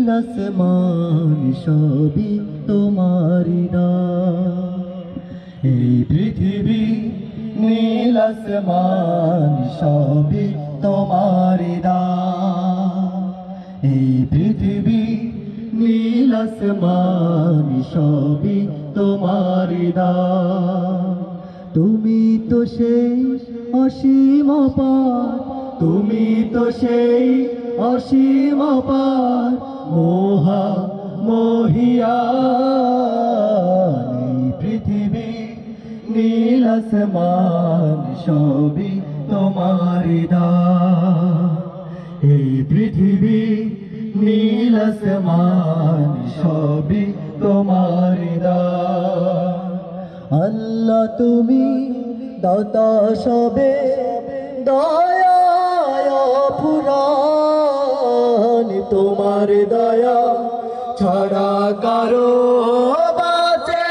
নীল আসমান সবই তোমারি দান। এই পৃথিবী নীল আসমান সবই তোমারি দান। এই পৃথিবী নীল আসমান সবই তোমারি দান। তুমি তো সেই অসীম পার, তুমি তো সেই অসীম পার, মহিয়ান। এই পৃথিবী নীল আসমান সবই তোমারি দান। এই পৃথিবী নীল আসমান সবই তোমারি দান। আল্লাহ তুমি দাতা সবে, দয়ায় অফুরান। তোমার দয়া ছাড়া কারো বাঁচে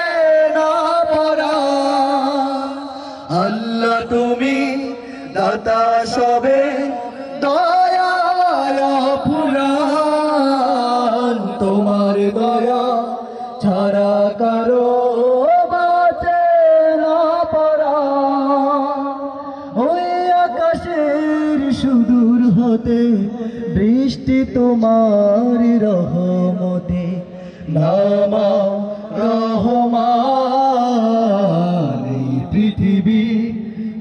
না পরাণ। আল্লাহ তুমি দাতা সবে, দয়ায় অফুরান। তোমার দয়া ছাড়া কারো বাঁচে না পরাণ। ওই আকাশের সুদূর হতে বৃষ্টি তোমার রহমতে নামা রহমান। এই পৃথিবী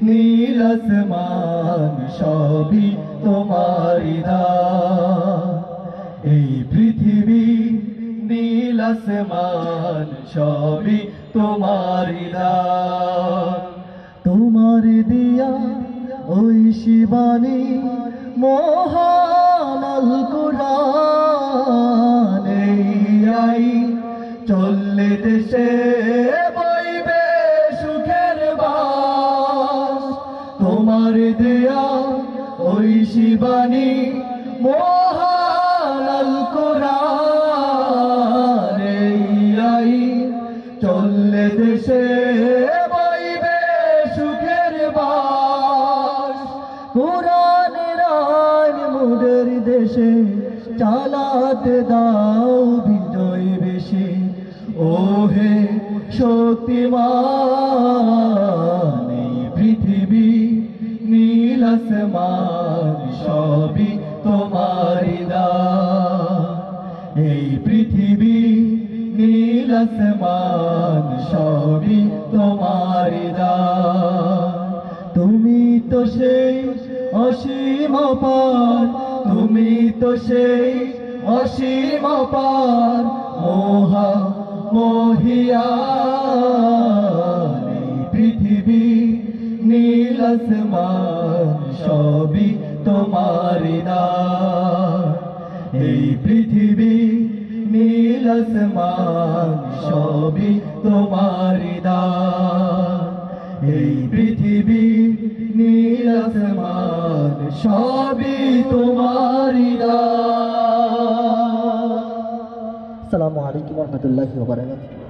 নীল আসমান সবই তোমারি দান। এই পৃথিবী নীল আসমান সবই তোমারি দান। তোমার দিয়া ওই শিবানী মহান আল কুরআন। এই আইন চললে দেশে বইবে সুখের বাস। তোমার দেয়া ওই শিবানী মহান আল কুরআন। এই আইন চললে দেশে বইবে সুখের বাস। কুরআনের আইন মোদের দেশে চালাতে দাও বিজয় বেশে। ওহে শক্তিমান, এই পৃথিবী নীল আসমান সবই তোমারি দান। এই পৃথিবী নীল আসমান সবই তোমারি দান। তুমি তো সেই অসীম পার, তুমি তো সেই অসীম পার, মহিয়ান। এই পৃথিবী নীল আসমান সবই তোমারি দান। এই পৃথিবী নীল আসমান সবই তোমারি দান। এই পৃথিবী নীল আসমান সবই তোমারি দান। আসসালামু আলাইকুম ওয়া রাহমাতুল্লাহি ওয়া বারাকাতুহু।